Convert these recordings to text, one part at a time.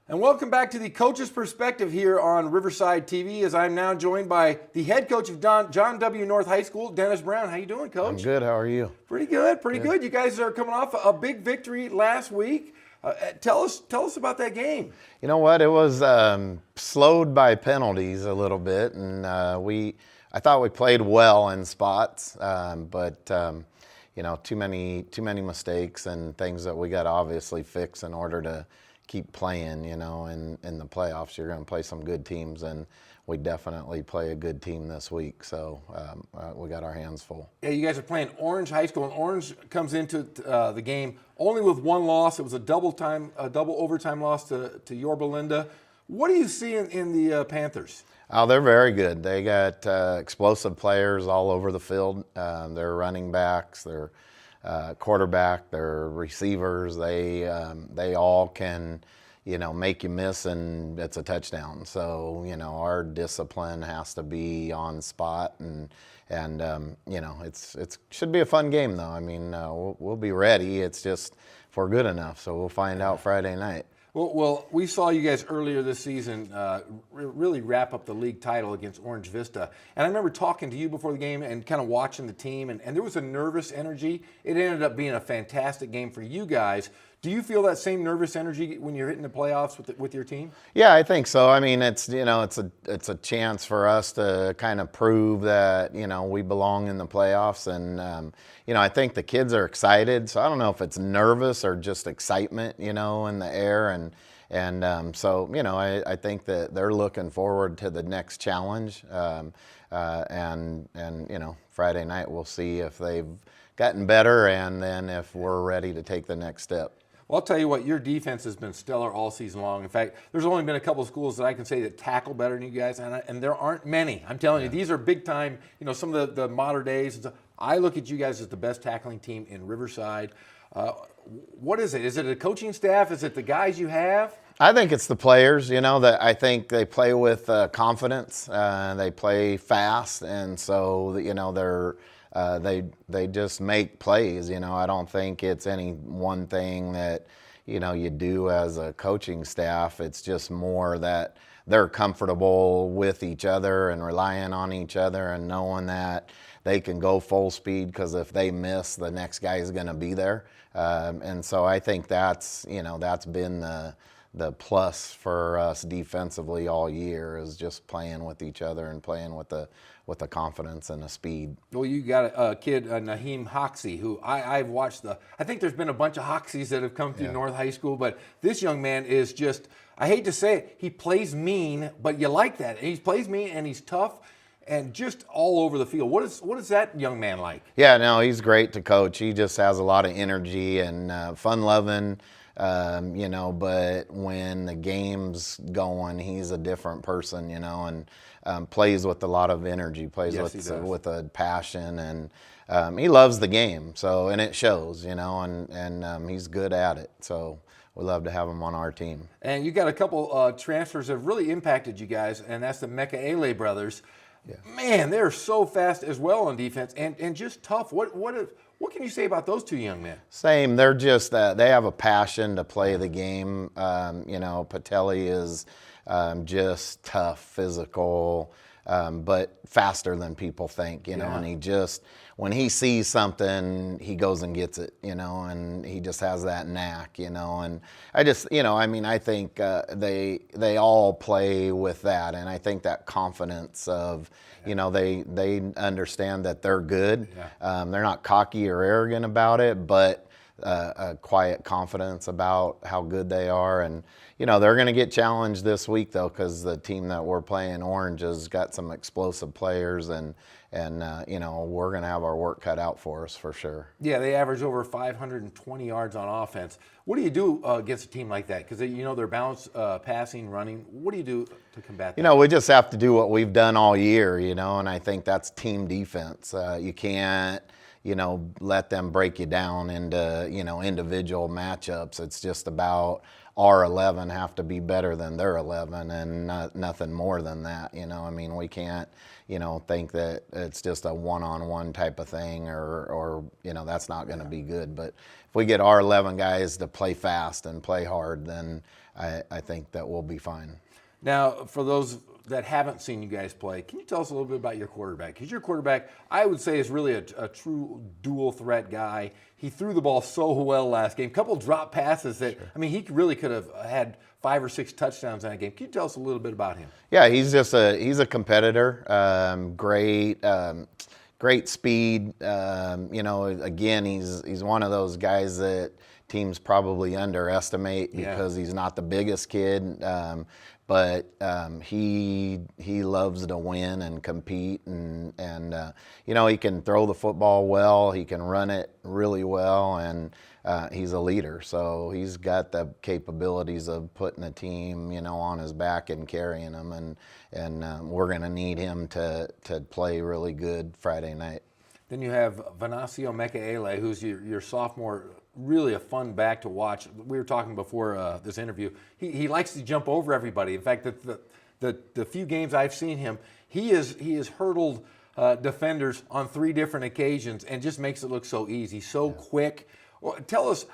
And welcome back to the Coach's Perspective here on Riverside TV, as I'm now joined by the head coach of John W. North High School, Dennis Brown. How you doing, Coach? I'm good. How are you? Pretty good, pretty good. You guys are coming off a big victory last week. Tell us about that game. You know what? It was slowed by penalties a little bit, and I thought we played well in spots, but too many mistakes and things that we got to obviously fix in order to keep playing. In the playoffs, you're going to play some good teams, and we definitely play a good team this week. So we got our hands full. Yeah, you guys are playing Orange High School, and Orange comes into the game only with one loss. It was a double overtime loss to Yorba Linda. What do you see in the Panthers? Oh, they're very good. They got explosive players all over the field. They're running backs, they're quarterback, they're receivers. They all can, make you miss and it's a touchdown. So, our discipline has to be on spot, and it should be a fun game though. I mean, we'll be ready. It's just if we're good enough. So we'll find out Friday night. Well, we saw you guys earlier this season really wrap up the league title against Orange Vista. And I remember talking to you before the game and kind of watching the team, and there was a nervous energy. It ended up being a fantastic game for you guys. Do you feel that same nervous energy when you're hitting the playoffs with your team? Yeah, I think so. I mean, it's a chance for us to kind of prove that we belong in the playoffs, and I think the kids are excited. So I don't know if it's nervous or just excitement, in the air, and so I think that they're looking forward to the next challenge, and Friday night we'll see if they've gotten better, and then if we're ready to take the next step. Well, I'll tell you what, your defense has been stellar all season long. In fact, there's only been a couple of schools that I can say that tackle better than you guys, and there aren't many. I'm telling you, these are big time, some of the modern days. I look at you guys as the best tackling team in Riverside. What is it? Is it a coaching staff? Is it the guys you have? I think it's the players, that I think they play with confidence. They play fast, and so, they just make plays. I don't think it's any one thing that you do as a coaching staff. It's just more that they're comfortable with each other and relying on each other and knowing that they can go full speed, because if they miss, the next guy is going to be there. And so I think that's been the plus for us defensively all year, is just playing with each other and playing with the confidence and the speed. Well, you got a kid, Naheem Hoxie, who I've watched I think there's been a bunch of Hoxies that have come through North High School, but this young man is just, I hate to say it, he plays mean, but you like that. He plays mean and he's tough and just all over the field. What is that young man like? Yeah, no, he's great to coach. He just has a lot of energy and fun-loving. But when the game's going, he's a different person, and plays with a lot of energy, plays with a passion, and he loves the game. So, and it shows, and he's good at it. So we love to have him on our team. And you got a couple transfers that have really impacted you guys, and that's the Mecca Ele brothers. Yeah. Man, they're so fast as well on defense, and just tough. What can you say about those two young men? Same. They're just they have a passion to play the game. Patelli is just tough, physical, but faster than people think. And he just, when he sees something, he goes and gets it. And he just has that knack. And I just, I think they all play with that, and I think that confidence of. They understand that they're good. Yeah. They're not cocky or arrogant about it, but a quiet confidence about how good they are. And, they're going to get challenged this week, though, because the team that we're playing, Orange, has got some explosive players, and we're going to have our work cut out for us for sure. Yeah, they average over 520 yards on offense. What do you do against a team like that? Because, they're balanced passing, running. What do you do to combat that? We just have to do what we've done all year, and I think that's team defense. You can't let them break you down into, individual matchups. It's just about our 11 have to be better than their 11 and nothing more than that. We can't, think that it's just a one-on-one type of thing or that's not going to be good. But if we get our 11 guys to play fast and play hard, then I think that we'll be fine. Now, for those that haven't seen you guys play, can you tell us a little bit about your quarterback? Because your quarterback, I would say, is really a true dual threat guy. He threw the ball so well last game. Couple drop passes that, he really could have had 5 or 6 touchdowns in that game. Can you tell us a little bit about him? Yeah, he's a competitor. Great speed. Again, he's one of those guys that teams probably underestimate because he's not the biggest kid. But he loves to win and compete, and he can throw the football well, he can run it really well, and he's a leader. So he's got the capabilities of putting a team, on his back and carrying them, and we're going to need him to play really good Friday night. Then you have Venasio Mekaele, who's your sophomore. Really a fun back to watch. We were talking before this interview. He likes to jump over everybody. In fact, the few games I've seen him, he has hurdled defenders on 3 different occasions and just makes it look so easy, so quick. Well, tell us,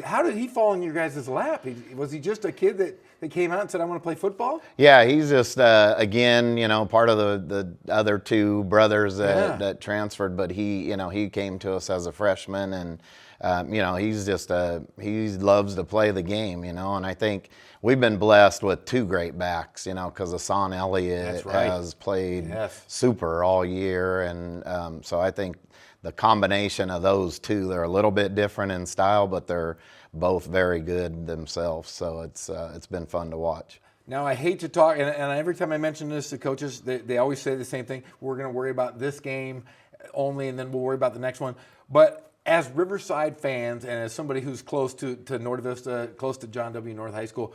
how did he fall in your guys' lap? Was he just a kid that came out and said, I want to play football? Yeah, he's just, again, part of the other 2 brothers that transferred, but he came to us as a freshman, and he's just he loves to play the game, and I think we've been blessed with 2 great backs, because Hassan Elliott has played super all year, and so I think the combination of those 2, they're a little bit different in style, but they're both very good themselves. So it's been fun to watch. Now, I hate to talk, and every time I mention this to coaches, they always say the same thing. We're going to worry about this game only, and then we'll worry about the next one. But as Riverside fans, and as somebody who's close to North Vista, close to John W. North High School,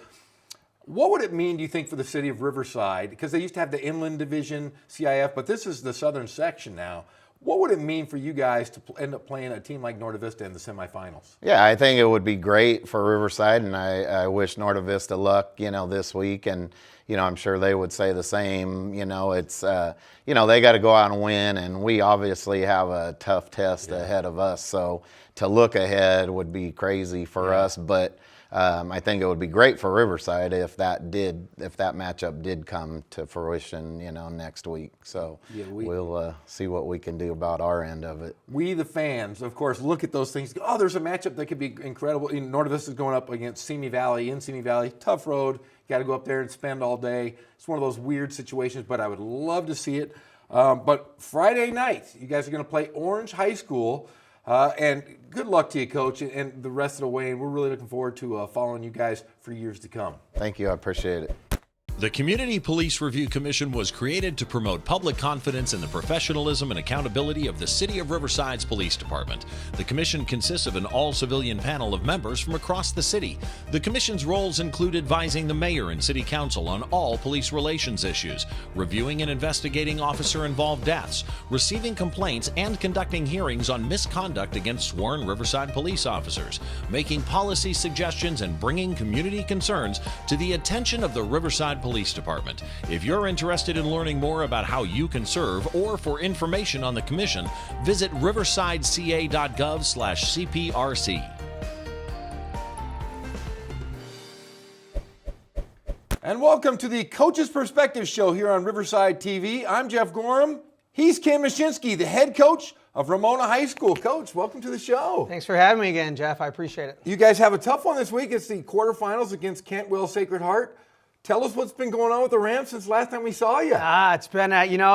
what would it mean, do you think, for the city of Riverside? Because they used to have the Inland Division, CIF, but this is the southern section now. What would it mean for you guys to end up playing a team like North Vista in the semifinals? Yeah, I think it would be great for Riverside, and I wish North Vista luck, this week, and I'm sure they would say the same. It's they got to go out and win, and we obviously have a tough test ahead of us. So to look ahead would be crazy for us, but I think it would be great for Riverside if that matchup did come to fruition, next week. So we'll see what we can do about our end of it. We, the fans, of course, look at those things. Oh, there's a matchup that could be incredible. North Vista is going up against Simi Valley in Simi Valley. Tough road. Got to go up there and spend all day. It's one of those weird situations, but I would love to see it. But Friday night, you guys are going to play Orange High School. And good luck to you, Coach, and the rest of the way. And we're really looking forward to following you guys for years to come. Thank you. I appreciate it. The Community Police Review Commission was created to promote public confidence in the professionalism and accountability of the City of Riverside's Police Department. The commission consists of an all-civilian panel of members from across the city. The commission's roles include advising the mayor and city council on all police relations issues, reviewing and investigating officer-involved deaths, receiving complaints, and conducting hearings on misconduct against sworn Riverside police officers, making policy suggestions, and bringing community concerns to the attention of the Riverside Police Department. If you're interested in learning more about how you can serve or for information on the commission, visit riversideca.gov/CPRC. And welcome to the Coach's Perspective Show here on Riverside TV. I'm Jeff Gorham. He's Ken Mashinsky, the head coach of Ramona High School. Coach, welcome to the show. Thanks for having me again, Jeff. I appreciate it. You guys have a tough one this week. It's the quarterfinals against Cantwell Sacred Heart. Tell us what's been going on with the Rams since last time we saw you. It's been,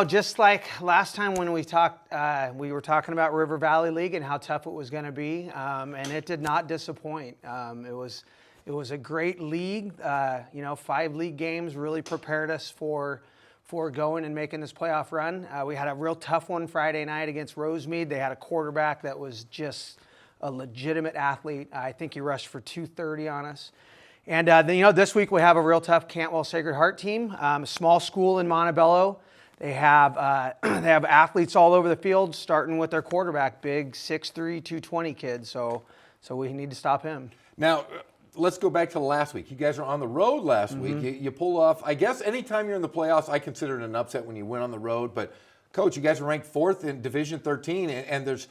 just like last time when we talked, we were talking about River Valley League and how tough it was going to be, and it did not disappoint. It was a great league. 5 league games really prepared us for going and making this playoff run. We had a real tough one Friday night against Rosemead. They had a quarterback that was just a legitimate athlete. I think he rushed for 230 on us. And this week we have a real tough Cantwell Sacred Heart team, a small school in Montebello They have they have athletes all over the field, starting with their quarterback, big 6'3", 220 kid. So we need to stop him. Now, let's go back to last week. You guys are on the road last week. You pull off, I guess anytime you're in the playoffs, I consider it an upset when you win on the road. But, Coach, you guys are ranked 4th in Division 13, and there's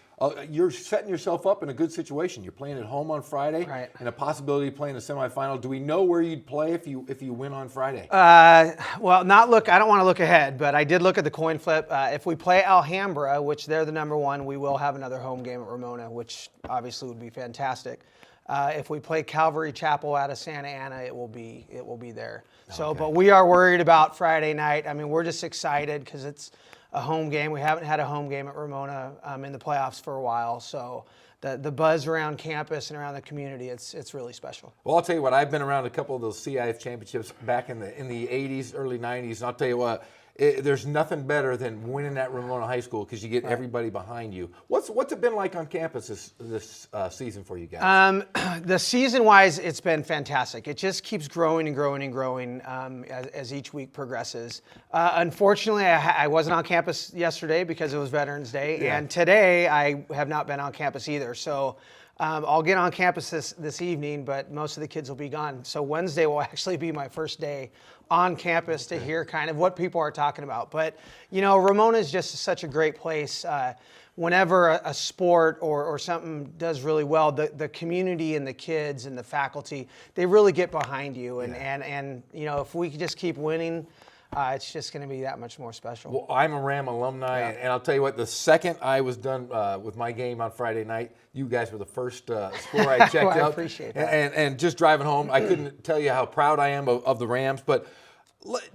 you're setting yourself up in a good situation. You're playing at home on Friday, Right. and a possibility of playing a semifinal. Do we know where you'd play if you win on Friday? Well, not look. I don't want to look ahead, but I did look at the coin flip. If we play Alhambra, which they're the #1, we will have another home game at Ramona, which obviously would be fantastic. If we play Calvary Chapel out of Santa Ana, it will be there. So, but we are worried about Friday night. I mean, we're just excited because it's a home game. We haven't had a home game at Ramona in the playoffs for a while. So the buzz around campus and around the community, it's really special. Well, I'll tell you what. I've been around a couple of those CIF championships back in the 80s, early 90s, and I'll tell you what. There's nothing better than winning at Ramona High School because you get everybody behind you. What's it been like on campus this season for you guys? The season-wise, it's been fantastic. It just keeps growing and growing and growing as each week progresses. Unfortunately, I wasn't on campus yesterday because it was Veterans Day, and today I have not been on campus either. So I'll get on campus this evening, but most of the kids will be gone. So Wednesday will actually be my first day on campus to hear kind of what people are talking about. But, you know, Ramona is just such a great place. Whenever a sport or something does really well, the community and the kids and the faculty, they really get behind you. And you know, if we could just keep winning, it's just going to be that much more special. Well, I'm a Ram alumni, and I'll tell you what, the second I was done with my game on Friday night, you guys were the first score I checked out. I appreciate that. And just driving home, I couldn't tell you how proud I am of the Rams. But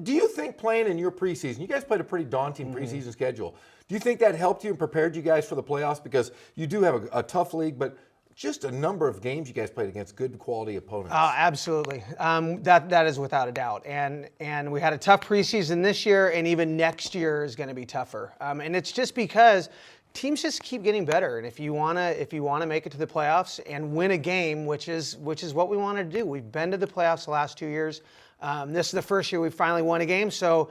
do you think playing in your preseason, you guys played a pretty daunting preseason schedule, do you think that helped you and prepared you guys for the playoffs? Because you do have a tough league, but just a number of games you guys played against good quality opponents. Oh, absolutely. That is without a doubt. And we had a tough preseason this year, and even next year is going to be tougher. And it's just because teams just keep getting better. And if you wanna make it to the playoffs and win a game, which is what we want to do. We've been to the playoffs the last 2 years. This is the first year we finally won a game. So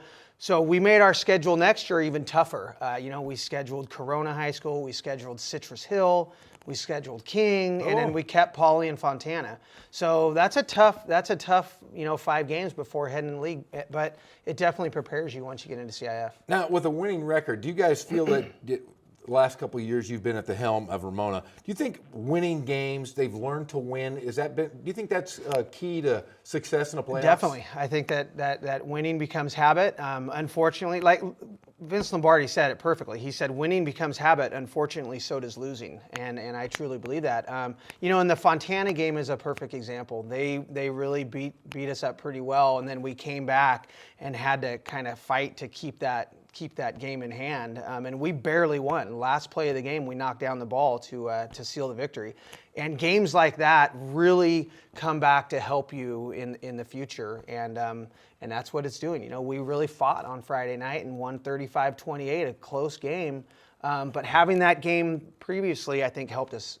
we made our schedule next year even tougher. You know, we scheduled Corona High School, we scheduled Citrus Hill, we scheduled King, and then we kept Pauley and Fontana. So that's a tough, 5 games before heading in the league. But it definitely prepares you once you get into CIF. Now, with a winning record, do you guys feel that the last couple of years you've been at the helm of Ramona, do you think winning games, they've learned to win? Do you think that's key to success in a playoffs? Definitely. I think that winning becomes habit. Unfortunately, like Vince Lombardi said it perfectly. He said, winning becomes habit. Unfortunately, so does losing. And I truly believe that. And the Fontana game is a perfect example. They really beat us up pretty well. And then we came back and had to kind of fight to keep that game in hand, and we barely won. Last play of the game, we knocked down the ball to seal the victory. And games like that really come back to help you in the future, and that's what it's doing. You know, we really fought on Friday night and won 35-28, a close game. But having that game previously, I think, helped us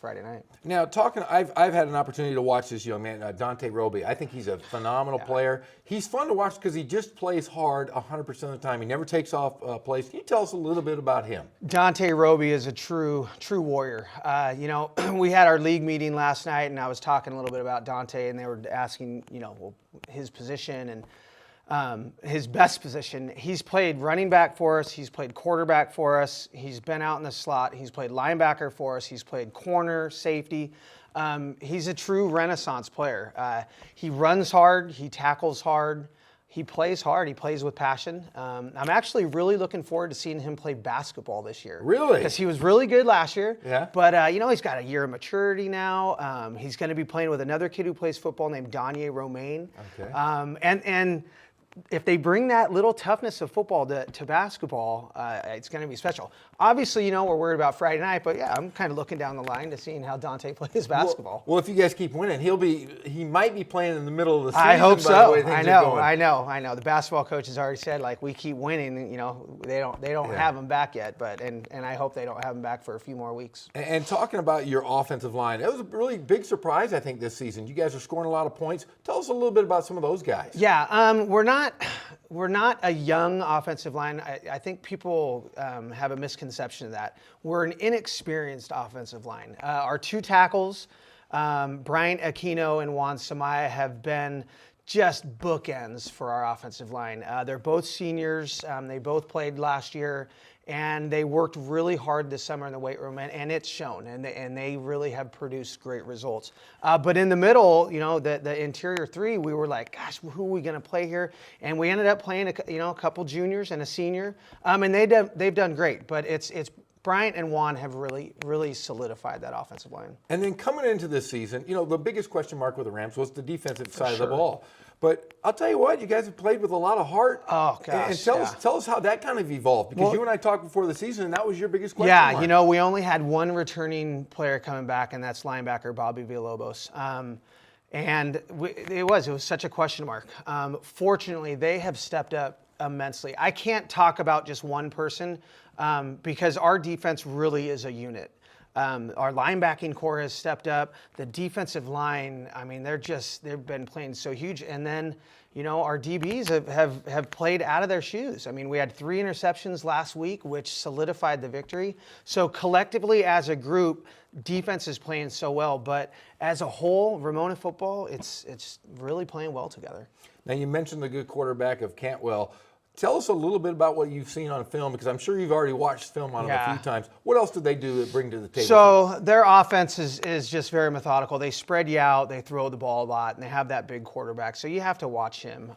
Friday night. Now, I've had an opportunity to watch this young man, Dante Roby. I think he's a phenomenal player. He's fun to watch because he just plays hard 100% of the time. He never takes off plays. Can you tell us a little bit about him? Dante Roby is a true warrior. We had our league meeting last night, and I was talking a little bit about Dante, and they were asking, his position and his best position. He's played running back for us. He's played quarterback for us. He's been out in the slot. He's played linebacker for us. He's played corner, safety. He's a true renaissance player. He runs hard. He tackles hard. He plays hard. He plays with passion. I'm actually really looking forward to seeing him play basketball this year. Really? Because he was really good last year. Yeah. But, he's got a year of maturity now. He's going to be playing with another kid who plays football named Danye Romaine. Okay. And if they bring that little toughness of football to basketball, it's going to be special. Obviously, we're worried about Friday night, but yeah, I'm kind of looking down the line to seeing how Dante plays basketball. Well, if you guys keep winning, he might be playing in the middle of the season. I hope by the way so. things are going. I know. The basketball coach has already said, like, we keep winning. They don't have him back yet, but and I hope they don't have him back for a few more weeks. And talking about your offensive line, it was a really big surprise, I think, this season. You guys are scoring a lot of points. Tell us a little bit about some of those guys. Yeah, we're not we're not a young offensive line. I think people have a misconception of that. We're an inexperienced offensive line. Our two tackles, Bryant Aquino and Juan Samaya, have been just bookends for our offensive line. They're both seniors. They both played last year, and they worked really hard this summer in the weight room, and it's shown, and they really have produced great results. But in the middle, the interior three, we were like, gosh, who are we going to play here? And we ended up playing a couple juniors and a senior, and they've done great. But it's Bryant and Juan have really solidified that offensive line. And then coming into this season, the biggest question mark with the Rams was the defensive side of the ball. But I'll tell you what, you guys have played with a lot of heart. Oh, gosh. And tell us how that kind of evolved, because you and I talked before the season, and that was your biggest question mark. Yeah, we only had one returning player coming back, and that's linebacker Bobby Villalobos. And it was such a question mark. Fortunately, they have stepped up immensely. I can't talk about just one person because our defense really is a unit. Our linebacking core has stepped up. The defensive line, I mean, they've been playing so huge. And then, our DBs have played out of their shoes. I mean, we had 3 interceptions last week, which solidified the victory. So collectively, as a group, defense is playing so well. But as a whole, Ramona football, it's really playing well together. Now, you mentioned the good quarterback of Cantwell. Tell us a little bit about what you've seen on film, because I'm sure you've already watched film on them a few times. What else did they do that bring to the table? So their offense is just very methodical. They spread you out, they throw the ball a lot, and they have that big quarterback. So you have to watch him.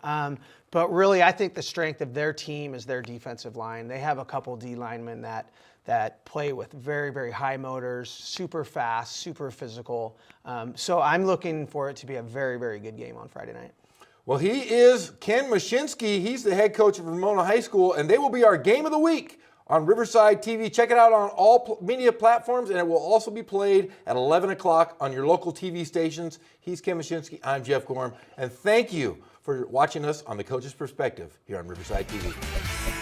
But really, I think the strength of their team is their defensive line. They have a couple D linemen that play with very, very high motors, super fast, super physical. So I'm looking for it to be a very, very good game on Friday night. Well, he is Ken Mashinsky. He's the head coach of Ramona High School, and they will be our game of the week on Riverside TV. Check it out on all media platforms, and it will also be played at 11 o'clock on your local TV stations. He's Ken Mashinsky. I'm Jeff Gorham, and thank you for watching us on The Coach's Perspective here on Riverside TV.